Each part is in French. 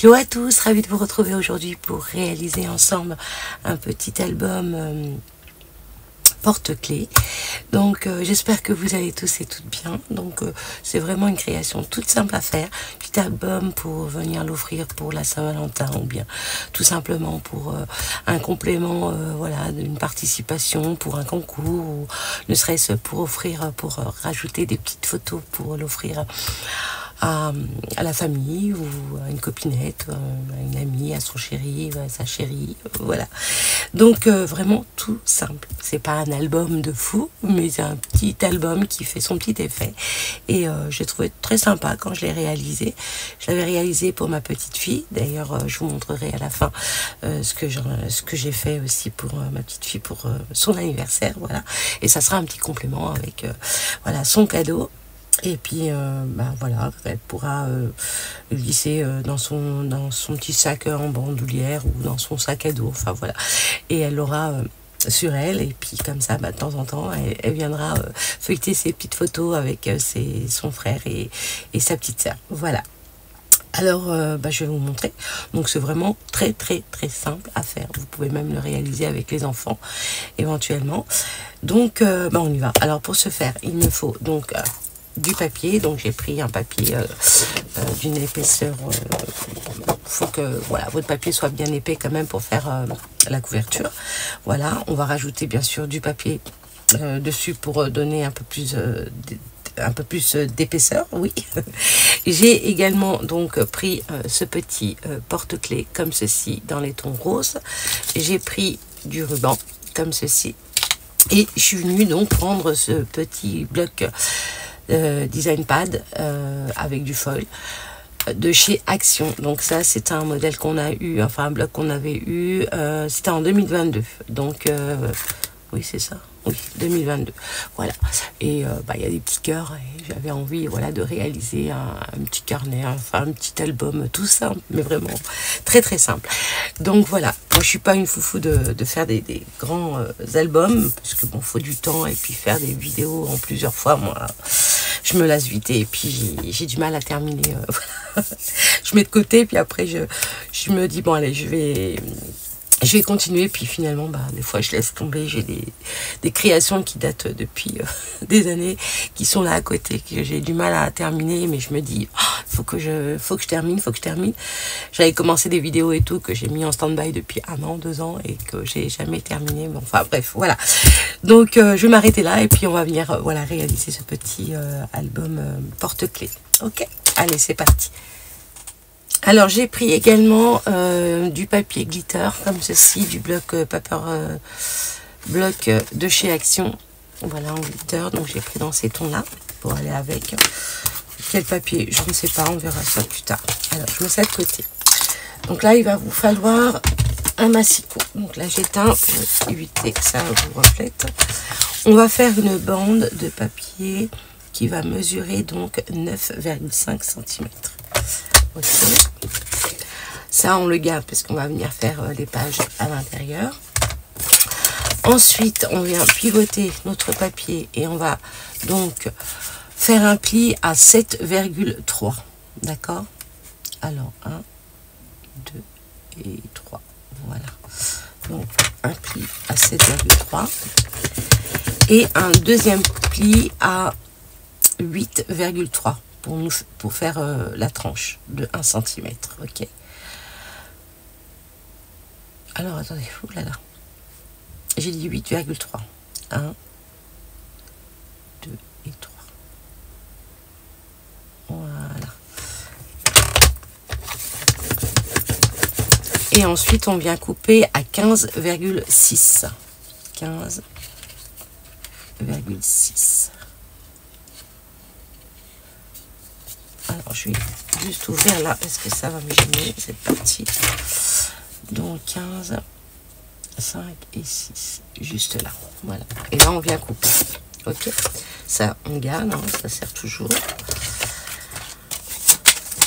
Hello à tous, ravi de vous retrouver aujourd'hui pour réaliser ensemble un petit album porte-clés. Donc j'espère que vous allez tous et toutes bien. Donc c'est vraiment une création toute simple à faire, petit album pour venir l'offrir pour la Saint-Valentin ou bien tout simplement pour un complément, voilà, d'une participation pour un concours ou ne serait-ce pour offrir, pour rajouter des petites photos pour l'offrir à la famille ou à une copinette, à une amie, à son chéri, à sa chérie, voilà. Donc vraiment tout simple. C'est pas un album de fou, mais c'est un petit album qui fait son petit effet. Et j'ai trouvé très sympa quand je l'ai réalisé. Je l'avais réalisé pour ma petite fille. D'ailleurs, je vous montrerai à la fin ce que j'ai fait aussi pour ma petite fille pour son anniversaire, voilà. Et ça sera un petit complément avec voilà son cadeau. Et puis, voilà, elle pourra le glisser dans son petit sac en bandoulière ou dans son sac à dos, enfin voilà. Et elle l'aura sur elle, et puis comme ça, de temps en temps, elle viendra feuilleter ses petites photos avec son frère et sa petite sœur, voilà. Alors, je vais vous montrer. Donc, c'est vraiment très, très, très simple à faire. Vous pouvez même le réaliser avec les enfants, éventuellement. Donc, on y va. Alors, pour ce faire, il me faut donc du papier. Donc, j'ai pris un papier d'une épaisseur. Faut que voilà, votre papier soit bien épais quand même pour faire la couverture. Voilà, on va rajouter bien sûr du papier dessus pour donner un peu plus d'épaisseur, oui. J'ai également donc pris ce petit porte-clés comme ceci dans les tons roses. J'ai pris du ruban comme ceci et je suis venue donc prendre ce petit bloc design pad avec du foil de chez Action. Donc ça, c'est un modèle qu'on a eu, enfin un bloc qu'on avait eu, c'était en 2022. Donc oui, c'est ça. Oui, 2022. Voilà. Et il y a des petits cœurs et j'avais envie, voilà, de réaliser un petit carnet, enfin un petit album tout simple, mais vraiment très très simple. Donc voilà. Moi, je suis pas une foufou de faire des grands albums parce que bon, faut du temps et puis faire des vidéos en plusieurs fois, moi, je me lasse vite et puis j'ai du mal à terminer. Je mets de côté puis après je me dis bon allez, je vais continuer, puis finalement, des fois, je laisse tomber. J'ai des créations qui datent depuis des années, qui sont là à côté, que j'ai du mal à terminer, mais je me dis, faut que je termine. J'avais commencé des vidéos et tout, que j'ai mis en stand-by depuis 1 an, 2 ans, et que j'ai jamais terminé. Bon, enfin, bref, voilà. Donc, je vais m'arrêter là, et puis on va venir, voilà, réaliser ce petit album porte-clés. Ok, allez, c'est parti. Alors j'ai pris également du papier glitter comme ceci, du bloc bloc de chez Action, voilà, en glitter. Donc j'ai pris dans ces tons là pour aller avec. Quel papier, je ne sais pas, on verra ça plus tard. Alors je mets ça de côté. Donc là il va vous falloir un massicot. Donc là j'éteins pour éviter que ça vous reflète. On va faire une bande de papier qui va mesurer donc 9,5 cm. Ok. Ça on le garde parce qu'on va venir faire les pages à l'intérieur. Ensuite on vient pivoter notre papier et on va donc faire un pli à 7,3. D'accord. Alors 1, 2 et 3. Voilà. Donc un pli à 7,3 et un deuxième pli à 8,3 pour faire la tranche de 1 cm. Ok. Alors attendez, oulala. J'ai dit 8,3. 1, 2 et 3. Voilà. Et ensuite, on vient couper à 15,6. 15,6. Alors, je vais juste ouvrir là parce que ça va me gêner cette partie. Donc, 15, 5 et 6. Juste là. Voilà. Et là, on vient couper. Ok. Ça, on garde. Hein, ça sert toujours.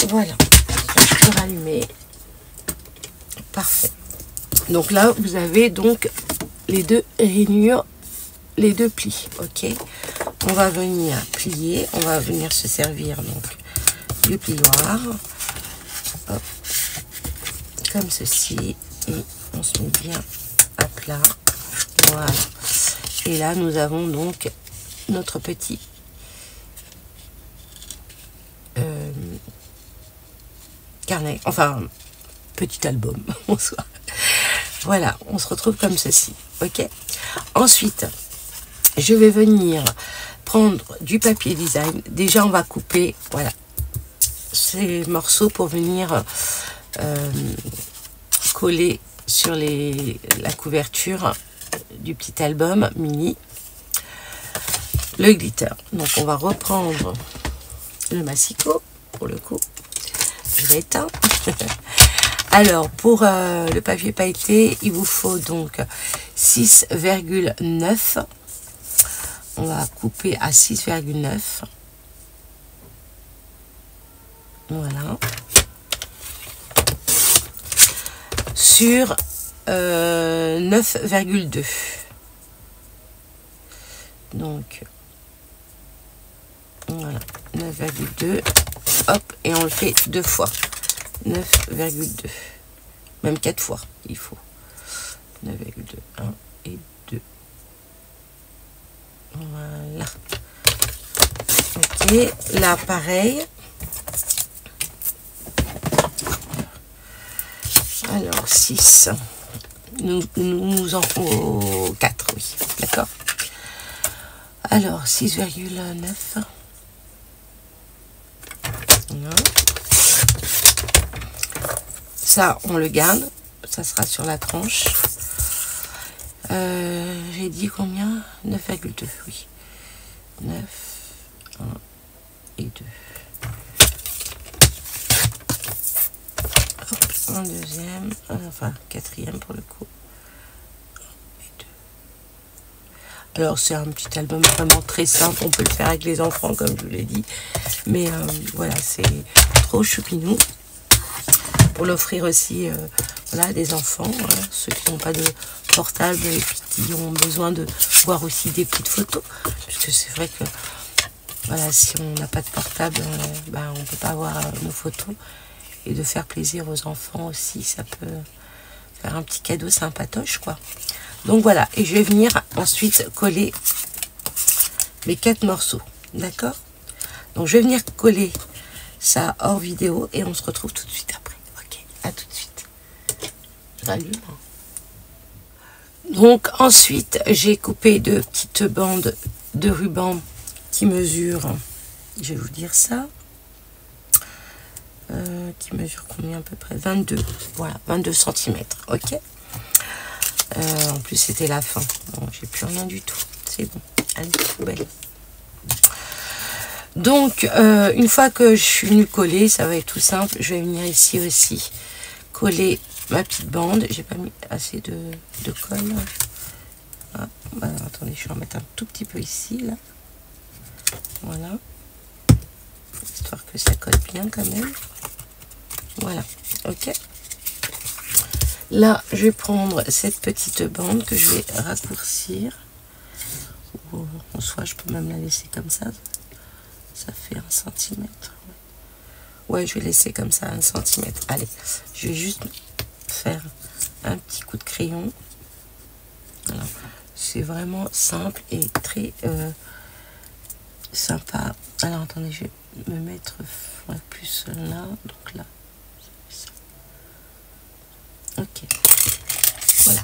Voilà. Je peux rallumer. Parfait. Donc là, vous avez donc les deux rainures, les deux plis. Ok. On va venir plier. On va venir se servir donc du plioir. Hop. comme ceci et on se met bien à plat. Voilà. Et là, nous avons donc notre petit carnet, enfin petit album en soi. Voilà, on se retrouve comme ceci, ok. Ensuite, je vais venir prendre du papier design. Déjà, on va couper, voilà, ces morceaux pour venir coller sur la couverture du petit album mini. Le glitter. Donc, on va reprendre le massicot pour le coup. Je vais éteindre. Alors, pour le papier pailleté, il vous faut donc 6,9. On va couper à 6,9. Voilà. Sur 9,2. Donc, voilà, 9,2. Hop, et on le fait 2 fois. 9,2. Même 4 fois, il faut. 9,2. 1 et 2. Voilà. Ok, là, pareil. Alors, 6. Nous en faut 4, oui. D'accord. Alors, 6,9. Voilà. Ça, on le garde. Ça sera sur la tranche. J'ai dit combien? 9,2, oui. 9, 1 et 2. Hop, un deuxième, enfin quatrième pour le coup. 1 et 2. Alors c'est un petit album vraiment très simple, on peut le faire avec les enfants comme je vous l'ai dit. Mais voilà, c'est trop choupinou. Pour l'offrir aussi voilà, à des enfants, voilà, ceux qui n'ont pas de portable et puis qui ont besoin de voir aussi des petites photos. Parce que c'est vrai que voilà, si on n'a pas de portable, on ne peut pas voir nos photos. Et de faire plaisir aux enfants aussi, ça peut faire un petit cadeau sympatoche, quoi. Donc voilà, et je vais venir ensuite coller les 4 morceaux, d'accord? Donc je vais venir coller ça hors vidéo et on se retrouve tout de suite après. Ok, à tout de suite. Je rallume. Donc ensuite, j'ai coupé 2 petites bandes de ruban qui mesurent, je vais vous dire ça, qui mesure combien à peu près? 22, voilà, 22 cm, ok. En plus c'était la fin, bon, j'ai plus rien du tout, c'est bon, allez, poubelle. Donc une fois que je suis venue coller, ça va être tout simple, je vais venir ici aussi coller ma petite bande. J'ai pas mis assez de colle. Ah, bah, attendez, je vais en mettre un tout petit peu ici, là, voilà, histoire que ça colle bien quand même. Voilà, ok. Là, je vais prendre cette petite bande que je vais raccourcir. Ou, en soit, je peux même la laisser comme ça. Ça fait 1 cm. Ouais, je vais laisser comme ça 1 cm. Allez, je vais juste faire un petit coup de crayon. Voilà. C'est vraiment simple et très sympa. Alors, attendez, je vais me mettre plus là. Donc là. Ok, voilà.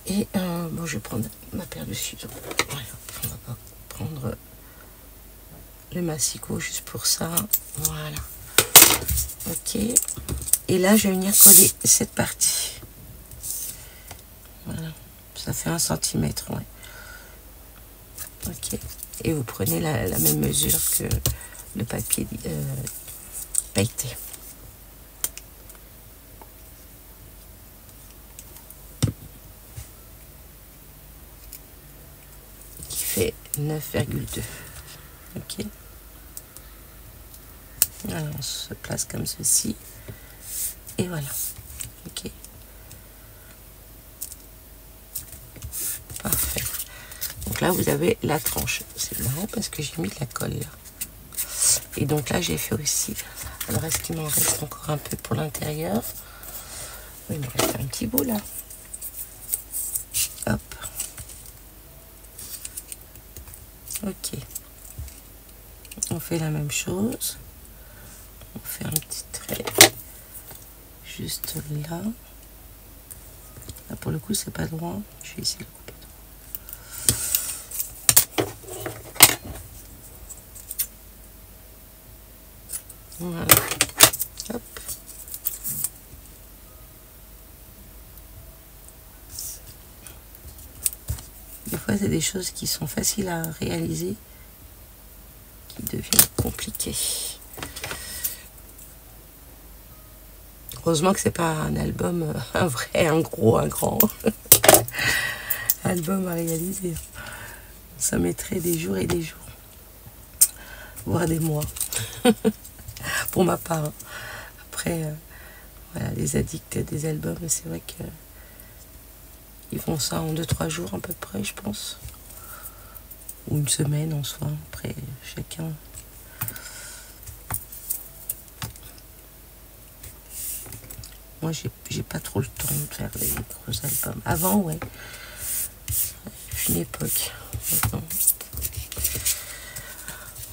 Et bon, je vais prendre ma paire de ciseaux. Voilà. On va pas prendre le massicot juste pour ça. Voilà. Ok. Et là, je vais venir coller cette partie. Voilà. Ça fait 1 cm, ouais. Ok. Et vous prenez la même mesure que le papier pailleté. Fait 9,2. Ok. Alors on se place comme ceci et voilà. Ok, parfait. Donc là vous avez la tranche. C'est marrant parce que j'ai mis de la colle là. Et donc là j'ai fait aussi, alors est-ce qu'il m'en reste encore un peu pour l'intérieur? Oui, il me reste un petit bout là. Hop. Ok. On fait la même chose. On fait un petit trait juste là. Là pour le coup c'est pas droit. Je vais essayer de couper droit. Voilà. Hop. Des fois c'est des choses qui sont faciles à réaliser qui deviennent compliquées. Heureusement que c'est pas un album, un vrai, un gros, un grand album à réaliser. Ça mettrait des jours et des jours, voire des mois, pour ma part. Après, voilà, les addicts des albums, c'est vrai que ils font ça en 2-3 jours à peu près, je pense, ou une semaine en soi. Après, chacun. Moi, j'ai pas trop le temps de faire des gros albums. Avant, ouais. Une époque. Maintenant.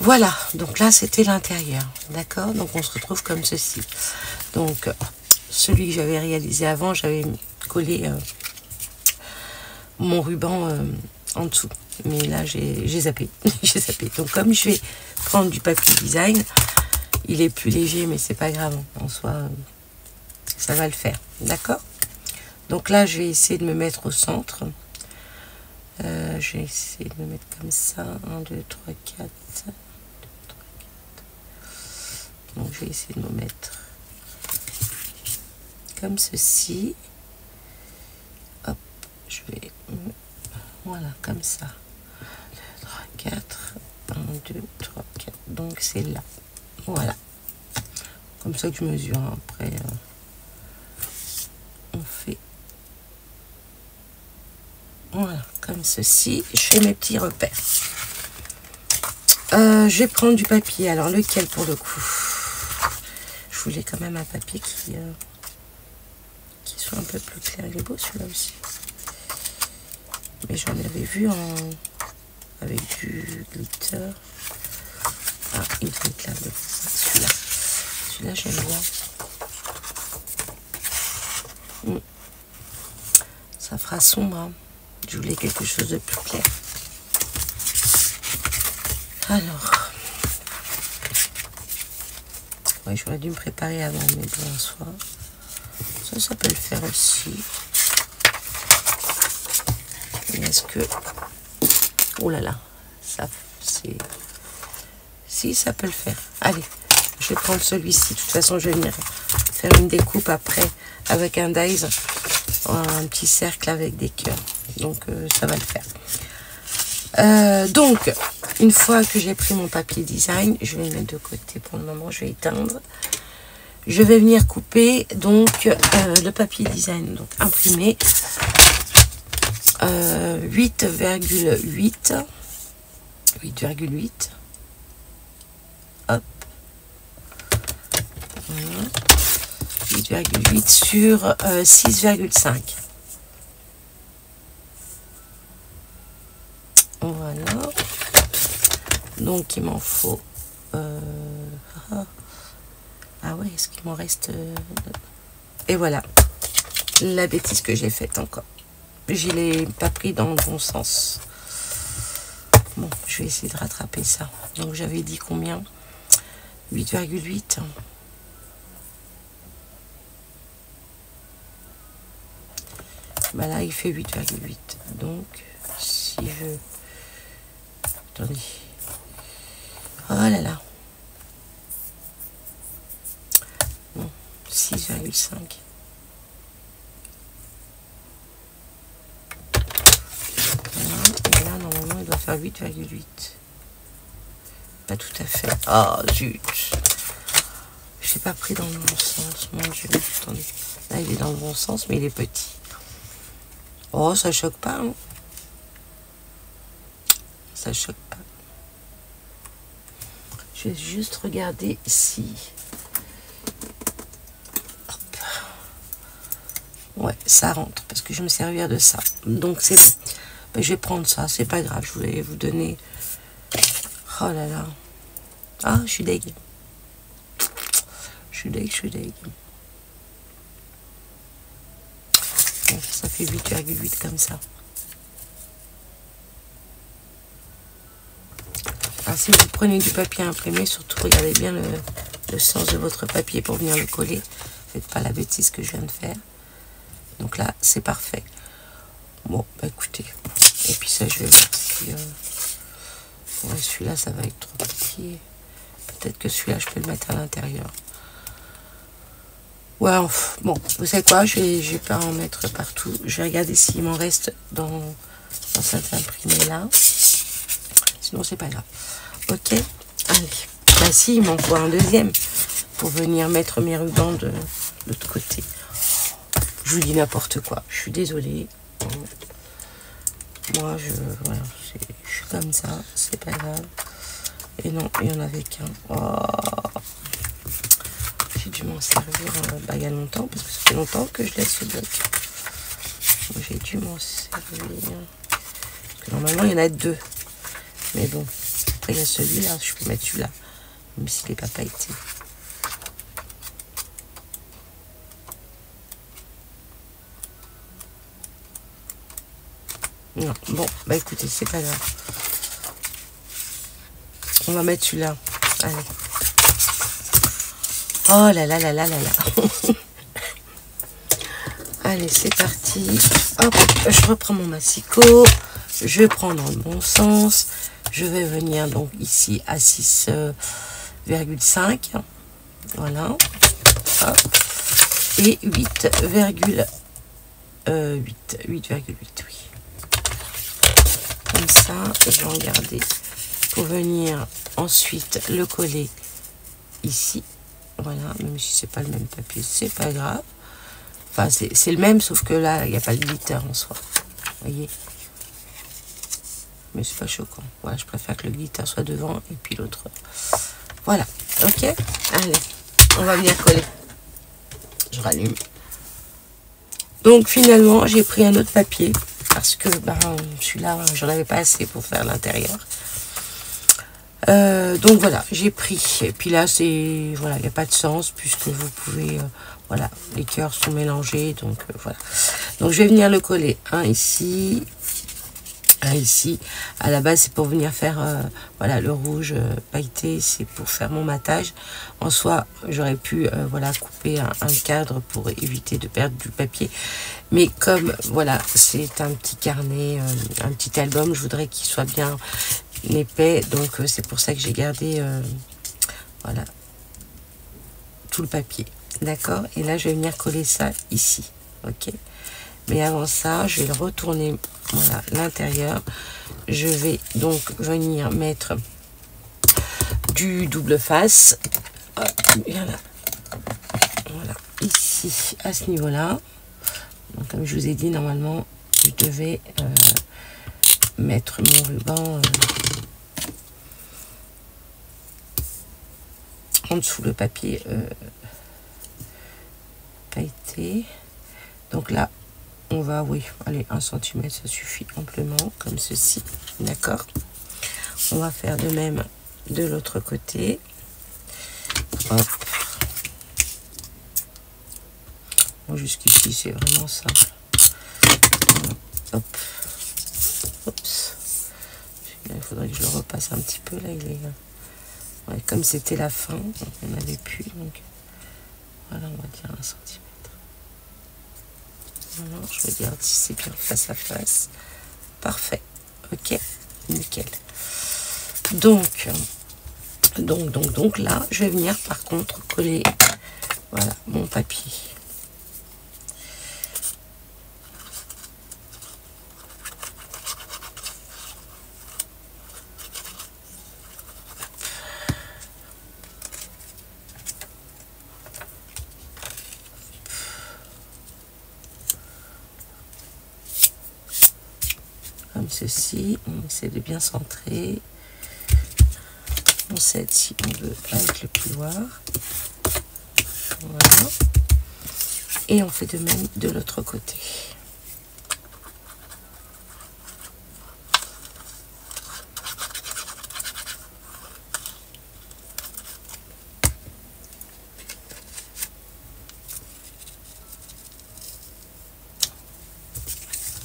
Voilà. Donc là, c'était l'intérieur. D'accord? Donc, on se retrouve comme ceci. Donc, celui que j'avais réalisé avant, j'avais collé mon ruban en dessous. Mais là, j'ai zappé. J'ai zappé. Donc, comme je vais prendre du papier design, il est plus léger, mais c'est pas grave. En soi, ça va le faire. D'accord? Donc là, je vais essayer de me mettre au centre. Je vais essayer de me mettre comme ça. 1, 2, 3, 4. 1, 2, 3, 4. Donc, je vais essayer de me mettre comme ceci. Hop, je vais... Voilà, comme ça. 1, 2, 3, 4. 1, 2, 3, 4. Donc, c'est là. Voilà. Comme ça que je mesure. Après, on fait... Voilà, comme ceci. Je fais mes petits repères. Je vais prendre du papier. Alors, lequel pour le coup? Je voulais quand même un papier qui soit un peu plus clair. Il est beau celui-là aussi. Mais j'en avais vu avec du glitter. Ah, il doit être là. Celui-là. Celui-là, j'aime bien. Ça fera sombre. Hein. Je voulais quelque chose de plus clair. Alors. Ouais, j'aurais dû me préparer avant, mais bon, en soi. Ça peut le faire aussi. Mais est-ce que... Oh là là. Ça, c'est... Si, ça peut le faire. Allez, je vais prendre celui-ci. De toute façon, je vais venir faire une découpe après avec un dies. Un petit cercle avec des cœurs. Donc, ça va le faire. Donc, une fois que j'ai pris mon papier design, je vais le mettre de côté pour le moment. Je vais éteindre. Je vais venir couper donc le papier design. Donc, imprimé. 8,8. 8,8. Hop. Voilà. 8,8 sur 6,5. Voilà. Donc il m'en faut... Ah ouais, est-ce qu'il m'en reste... Et voilà. La bêtise que j'ai faite encore. Je ne l'ai pas pris dans le bon sens. Bon, je vais essayer de rattraper ça. Donc j'avais dit combien? 8,8. Bah là, il fait 8,8. Donc, si je... Attendez. Oh là là. Bon, 6,5. Voilà. Et là, normalement, il doit faire 8,8. Pas tout à fait. Oh, zut. Je l'ai pas pris dans le bon sens, mon Dieu. Attendez. Là, il est dans le bon sens, mais il est petit. Oh, ça choque pas, hein. Ça choque pas. Je vais juste regarder si... Hop. Ouais, ça rentre parce que je vais me servir de ça. Donc c'est bon. Ben, je vais prendre ça, c'est pas grave. Je voulais vous donner. Oh là là. Ah, je suis deg. Je suis deg. Bon, ça fait 8,8 comme ça. Alors, si vous prenez du papier imprimé, surtout regardez bien le sens de votre papier pour venir le coller. Faites pas la bêtise que je viens de faire. Donc là, c'est parfait. Bon, bah écoutez. Et puis ça, je vais voir si... ouais, celui-là, ça va être trop petit. Peut-être que celui-là, je peux le mettre à l'intérieur. Ouais, bon, vous savez quoi, je vais pas en mettre partout. Je vais regarder s'il m'en reste dans cet imprimé-là. Sinon, c'est pas grave. Ok, allez. Bah si, il m'en faut un deuxième pour venir mettre mes rubans de l'autre côté. Je vous dis n'importe quoi. Je suis désolée. Moi, voilà, je suis comme ça. C'est pas grave. Et non, il y en avait qu'un. Oh. J'ai dû m'en servir il y a longtemps, parce que ça fait longtemps que je laisse ce bloc. J'ai dû m'en servir. Parce que normalement, il y en a deux. Mais bon, après, il y a celui-là. Je peux mettre celui-là. Même s'il n'est pas pailleté. Non, bon, bah écoutez, c'est pas grave. On va mettre celui-là. Allez. Oh là là là là là là. Allez, c'est parti. Hop, je reprends mon massicot. Je prends dans le bon sens. Je vais venir donc ici à 6,5. Voilà. Hop. Et 8,8. 8,8, oui. Comme ça, je vais en garder pour venir ensuite le coller ici. Voilà, même si c'est pas le même papier, c'est pas grave. Enfin, c'est le même, sauf que là, il n'y a pas de glitter en soi. Vous voyez? Mais c'est pas choquant. Voilà, je préfère que le glitter soit devant et puis l'autre. Voilà, ok? Allez, on va venir coller. Je rallume. Donc, finalement, j'ai pris un autre papier parce que celui-là, j'en avais pas assez pour faire l'intérieur. Donc voilà, j'ai pris. Et puis là, c'est voilà, il n'y a pas de sens puisque vous pouvez, voilà, les cœurs sont mélangés. Donc voilà. Donc je vais venir le coller. Un ici, un ici. À la base, c'est pour venir faire, voilà, le rouge pailleté. C'est pour faire mon matage. En soi, j'aurais pu, voilà, couper un cadre pour éviter de perdre du papier. Mais comme voilà, c'est un petit carnet, un petit album, je voudrais qu'il soit bien épais, donc c'est pour ça que j'ai gardé voilà tout le papier, d'accord. Et là je vais venir coller ça ici, ok. Mais avant ça, je vais le retourner, voilà, l'intérieur. Je vais donc venir mettre du double face, voilà, ici à ce niveau là. Donc comme je vous ai dit, normalement je devais mettre mon ruban en dessous le papier pailleté. Donc là on va, oui, allez, 1 cm ça suffit amplement, comme ceci, d'accord. On va faire de même de l'autre côté. Hop. Bon, jusqu'ici c'est vraiment simple. Hop. Oups. Il faudrait que je le repasse un petit peu là, il est ouais, comme c'était la fin, donc on n'avait plus, donc voilà, on va dire 1 cm. Alors, je regarde si c'est bien face à face. Parfait, ok, nickel. Donc là, je vais venir par contre coller, voilà, mon papier. Comme ceci, on essaie de bien centrer. On s'aide si on veut avec le plioir. Voilà. Et on fait de même de l'autre côté.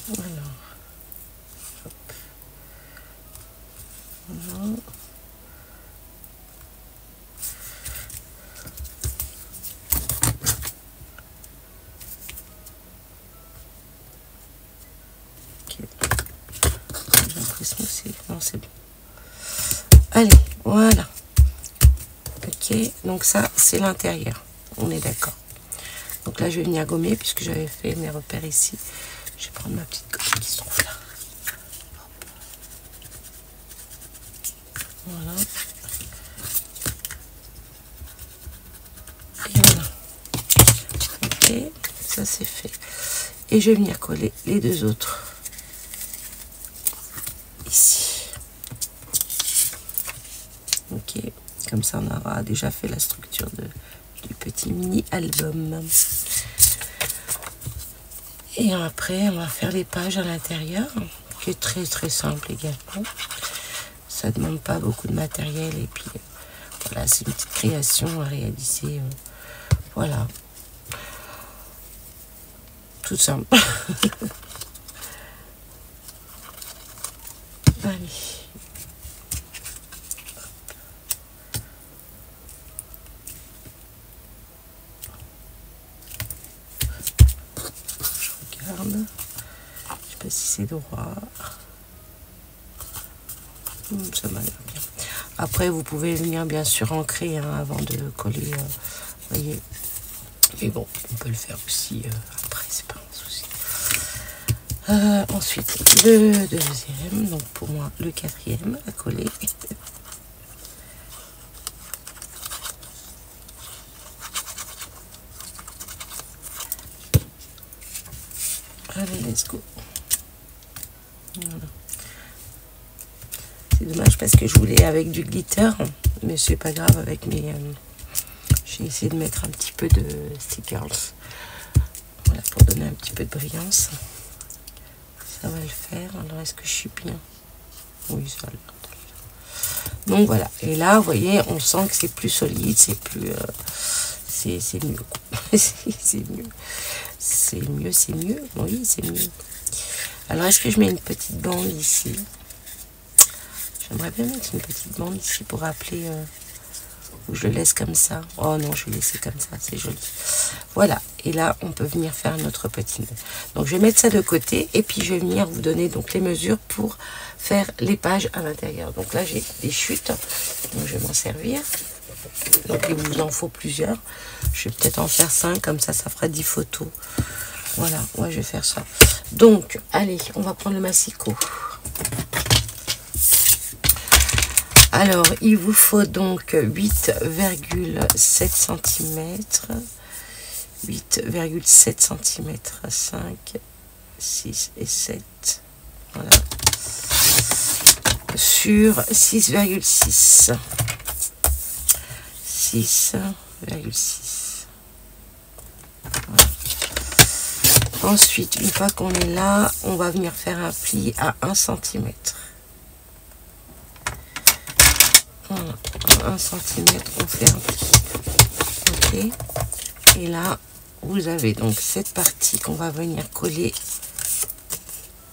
Voilà. Hop. Voilà. Non, c'est bon. Allez, voilà. Ok, donc ça, c'est l'intérieur. On est d'accord. Donc là, je vais venir gommer puisque j'avais fait mes repères ici. Je vais prendre ma petite gomme qui se trouve là. Voilà. Et voilà. Ok, ça c'est fait. Et je vais venir coller les deux autres. Ici. Ok, comme ça on aura déjà fait la structure du petit mini album. Et après on va faire les pages à l'intérieur, qui est très très simple également. Ça demande pas beaucoup de matériel et puis voilà, c'est une petite création à réaliser. Voilà, tout simple. Allez. Je sais pas si c'est droit. Ça m'a l'air bien. Après, vous pouvez venir bien sûr ancrer hein, avant de coller. Voyez. Mais bon, on peut le faire aussi après, c'est pas un souci. Ensuite, le deuxième, donc pour moi le quatrième à coller. Allez, let's go. Voilà. C'est dommage parce que je voulais avec du glitter, mais c'est pas grave avec mes... j'ai essayé de mettre un petit peu de stickers. Voilà, pour donner un petit peu de brillance. Ça va le faire. Alors, est-ce que je suis bien? Oui, ça a l'air. Donc voilà. Et là, vous voyez, on sent que c'est plus solide, c'est plus... c'est mieux. C'est mieux. C'est mieux, c'est mieux. Oui, c'est mieux. Alors, est-ce que je mets une petite bande ici? J'aimerais bien mettre une petite bande ici pour rappeler... ou je le laisse comme ça. Oh non, je vais laisser comme ça, c'est joli. Voilà, et là, on peut venir faire notre petit nœud. Donc, je vais mettre ça de côté, et puis je vais venir vous donner donc les mesures pour faire les pages à l'intérieur. Donc là, j'ai des chutes, donc je vais m'en servir. Donc, il vous en faut plusieurs. Je vais peut-être en faire 5, comme ça, ça fera 10 photos. Voilà, ouais, je vais faire ça. Donc, allez, on va prendre le massicot. Alors, il vous faut donc 8,7 cm. 8,7 cm, 5, 6 et 7. Voilà. Sur 6,6. 6,6. Voilà. Ensuite, une fois qu'on est là, on va venir faire un pli à 1 cm. Voilà, 1 cm, on fait un pli. Ok. Et là, vous avez donc cette partie qu'on va venir coller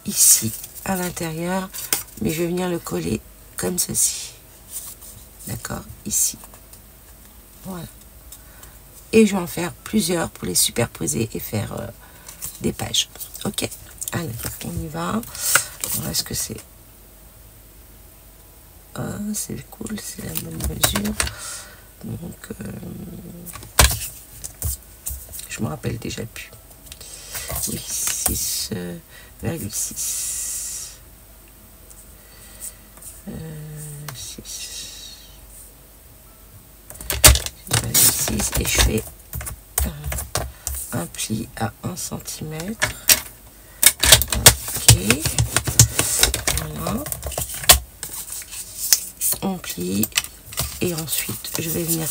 ici, à l'intérieur. Mais je vais venir le coller comme ceci. D'accord? Ici. Voilà. Et je vais en faire plusieurs pour les superposer et faire des pages. Ok? Allez, on y va. Est-ce que c'est... Ah, c'est cool, c'est la bonne mesure. Donc, je me rappelle déjà plus. Oui, 6,6. 6 et je fais un pli à 1 cm. Ok. Voilà. On plie et ensuite je vais venir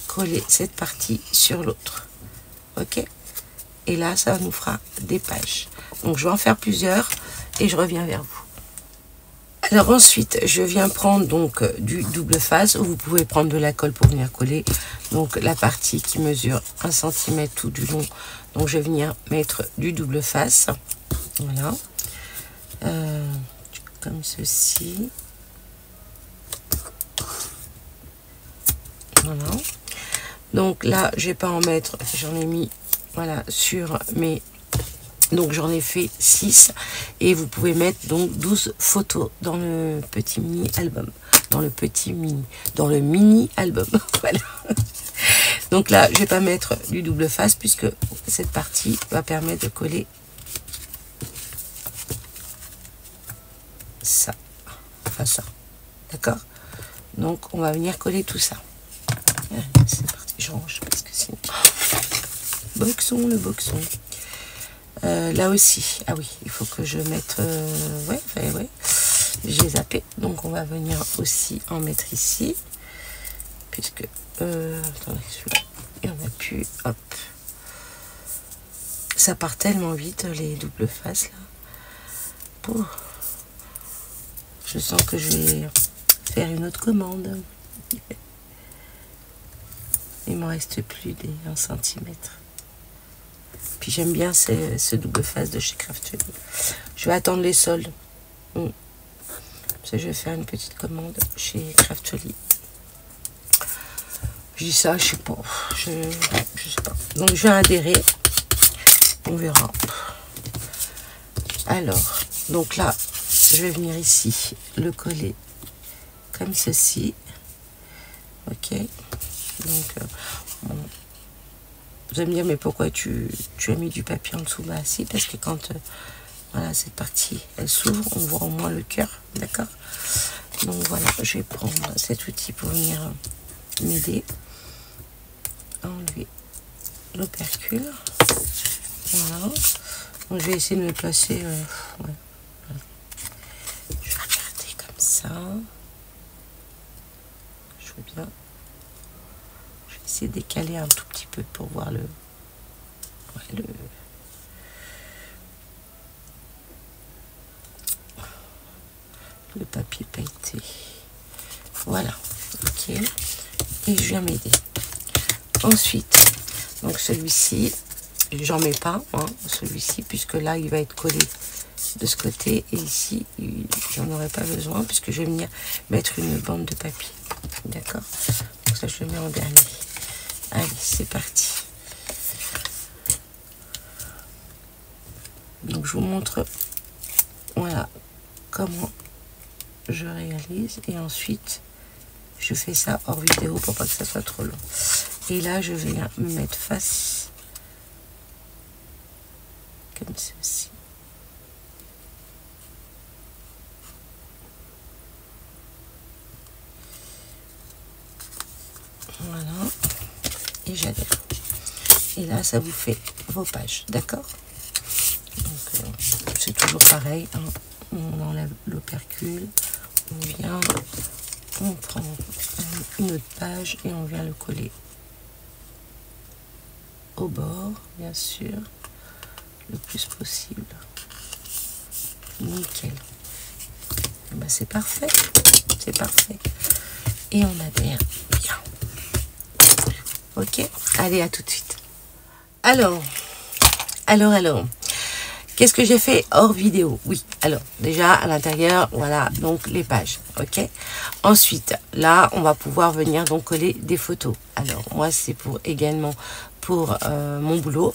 coller cette partie sur l'autre. Ok. et là ça nous fera des pages. Donc je vais en faire plusieurs et je reviens vers vous. Alors ensuite, je viens prendre donc du double face, ou vous pouvez prendre de la colle pour venir coller. Donc la partie qui mesure 1 cm tout du long. Donc je vais venir mettre du double face. Voilà. Comme ceci. Voilà. Donc là, je vais pas en mettre, j'en ai mis, voilà, sur mes... Donc j'en ai fait 6 et vous pouvez mettre donc 12 photos dans le petit mini album. Dans le mini album. Voilà. Donc là, je vais pas mettre du double face puisque cette partie va permettre de coller ça. Enfin ça. D'accord? Donc on va venir coller tout ça. C'est parti, je range parce que sinon... Boxon, le boxon. Là aussi, ah oui, il faut que je mette, ouais, j'ai zappé, donc on va venir aussi en mettre ici, puisque, attendez, celui-là, il y en a plus, hop, ça part tellement vite, les doubles faces, là, oh. Je sens que je vais faire une autre commande, il m'en reste plus des 1 cm. Puis j'aime bien ce double face de chez Craftly. Je vais attendre les soldes. Je vais faire une petite commande chez Craftly. Je dis ça, je sais pas. Je sais pas. Donc je vais adhérer. On verra. Alors, donc là, je vais venir ici le coller comme ceci. Ok. Donc, bon. Vous allez me dire, mais pourquoi tu as mis du papier en dessous? Bah si, parce que quand voilà, cette partie, elle s'ouvre, on voit au moins le cœur, d'accord? Donc voilà, je vais prendre cet outil pour venir m'aider à enlever l'opercule. Voilà. Donc je vais essayer de me placer, ouais. Je vais regarder comme ça. Je veux bien. Essayer de décaler un tout petit peu pour voir le papier pailleté. Voilà, ok. Et je viens m'aider. Ensuite, donc celui-ci, j'en mets pas, hein, celui-ci, puisque là il va être collé de ce côté et ici j'en aurai pas besoin puisque je vais venir mettre une bande de papier. D'accord? Donc ça je le mets en dernier. Allez, c'est parti. Donc je vous montre, voilà, comment je réalise. Et ensuite, je fais ça hors vidéo pour pas que ça soit trop long. Et là, je vais me mettre face, comme ceci. Voilà. Et j'adhère. Et là, ça vous fait vos pages, d'accord? Donc, c'est toujours pareil, hein. On enlève l'opercule, on vient, on prend une autre page et on vient le coller au bord, bien sûr, le plus possible. Nickel. Ben, c'est parfait, c'est parfait. Et on adhère bien. Ok, allez, à tout de suite. Alors, qu'est-ce que j'ai fait hors vidéo? Oui, alors, déjà, à l'intérieur, voilà, donc les pages, ok? Ensuite, là, on va pouvoir venir donc coller des photos. Alors, moi, c'est pour également pour mon boulot.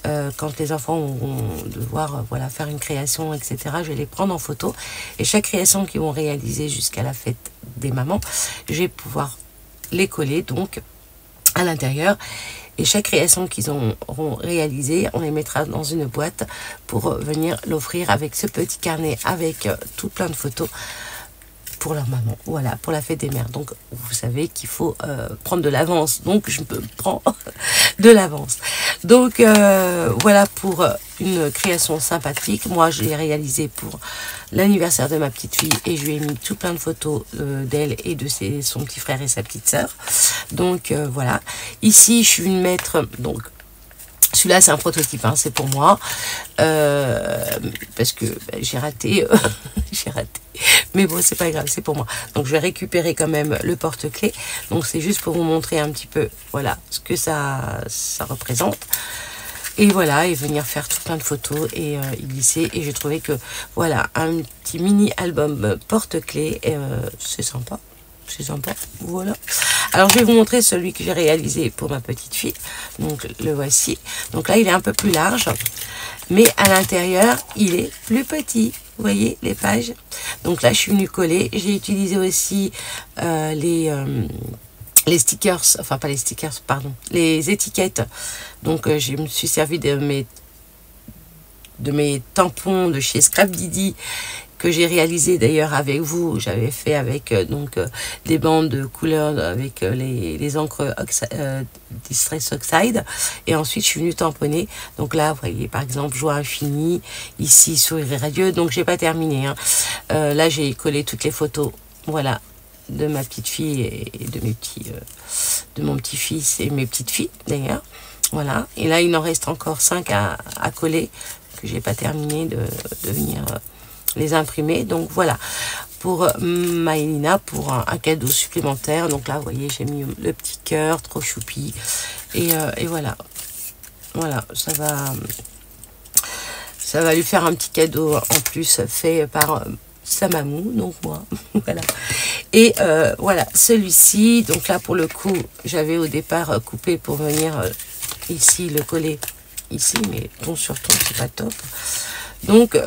Quand les enfants vont devoir voilà, faire une création, etc., je vais les prendre en photo. Et chaque création qu'ils vont réaliser jusqu'à la fête des mamans, je vais pouvoir les coller, donc, à l'intérieur. Et chaque création qu'ils auront réalisée, on les mettra dans une boîte pour venir l'offrir avec ce petit carnet avec tout plein de photos pour leur maman. Voilà, pour la fête des mères. Donc, vous savez qu'il faut prendre de l'avance. Donc, je me prends de l'avance. Donc, voilà pour une création sympathique. Moi, je l'ai réalisée pour l'anniversaire de ma petite fille et je lui ai mis tout plein de photos d'elle et de son petit frère et sa petite sœur. Donc, voilà. Ici, je suis venue mettre donc Celui-là, c'est un prototype, hein, c'est pour moi. Parce que j'ai raté. J'ai raté. Mais bon, c'est pas grave, c'est pour moi. Donc, je vais récupérer quand même le porte-clés. Donc, c'est juste pour vous montrer un petit peu, voilà, ce que ça représente. Et voilà, et venir faire tout plein de photos et y glisser. Et j'ai trouvé que, voilà, un petit mini-album porte-clés, c'est sympa. C'est sympa, voilà. Alors, je vais vous montrer celui que j'ai réalisé pour ma petite fille. Donc, le voici. Donc là, il est un peu plus large. Mais à l'intérieur, il est plus petit. Vous voyez les pages? Donc là, je suis venue coller. J'ai utilisé aussi les stickers, enfin pas les stickers, pardon, les étiquettes. Donc je me suis servi de mes tampons de chez Scrap Didi, que j'ai réalisé d'ailleurs avec vous. J'avais fait avec des bandes de couleurs avec les encres Distress Oxide, et ensuite je suis venue tamponner. Donc là, vous voyez par exemple joie infinie, ici sourire radieux. Donc j'ai pas terminé, hein. Là j'ai collé toutes les photos, voilà, de ma petite fille et de mes petits de mon petit-fils et mes petites filles d'ailleurs. Voilà, et là il en reste encore 5 à coller, que j'ai pas terminé de venir les imprimer. Donc voilà, pour Maëlina, pour un cadeau supplémentaire. Donc là, vous voyez, j'ai mis le petit cœur, trop choupi. Et voilà. Voilà, ça va lui faire un petit cadeau en plus fait par sa mamou, donc moi. Voilà. Et voilà, celui-ci, donc là pour le coup, j'avais au départ coupé pour venir ici le coller ici, mais ton sur ton, c'est pas top. Donc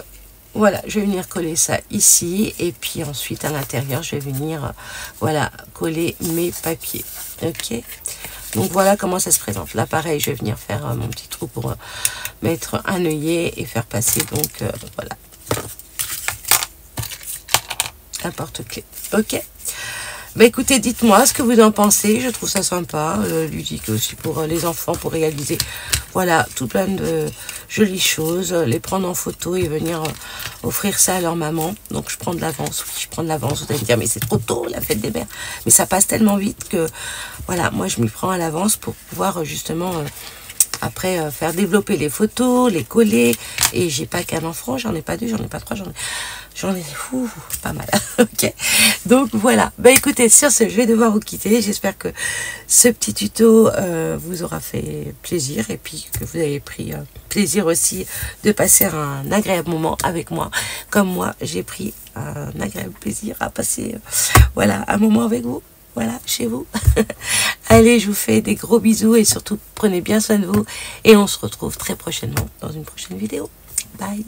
voilà, je vais venir coller ça ici, et puis ensuite à l'intérieur, je vais venir, voilà, coller mes papiers. Ok, donc voilà comment ça se présente. Là, pareil, je vais venir faire mon petit trou pour mettre un œillet et faire passer, donc voilà, un porte-clés. Ok. Bah écoutez, dites-moi ce que vous en pensez. Je trouve ça sympa, ludique aussi pour les enfants, pour réaliser, voilà, tout plein de jolies choses, les prendre en photo et venir offrir ça à leur maman. Donc je prends de l'avance, oui, je prends de l'avance. Vous allez me dire, mais c'est trop tôt, la fête des mères. Mais ça passe tellement vite que, voilà, moi je m'y prends à l'avance pour pouvoir justement après faire développer les photos, les coller. Et j'ai pas qu'un enfant, j'en ai pas deux, j'en ai pas trois, j'en ai pas mal. Ok, donc voilà. Bah écoutez, sur ce, je vais devoir vous quitter. J'espère que ce petit tuto vous aura fait plaisir, et puis que vous avez pris plaisir aussi de passer un agréable moment avec moi, comme moi j'ai pris un agréable plaisir à passer voilà, un moment avec vous, voilà, chez vous. Allez, je vous fais des gros bisous, et surtout prenez bien soin de vous, et on se retrouve très prochainement dans une prochaine vidéo. Bye.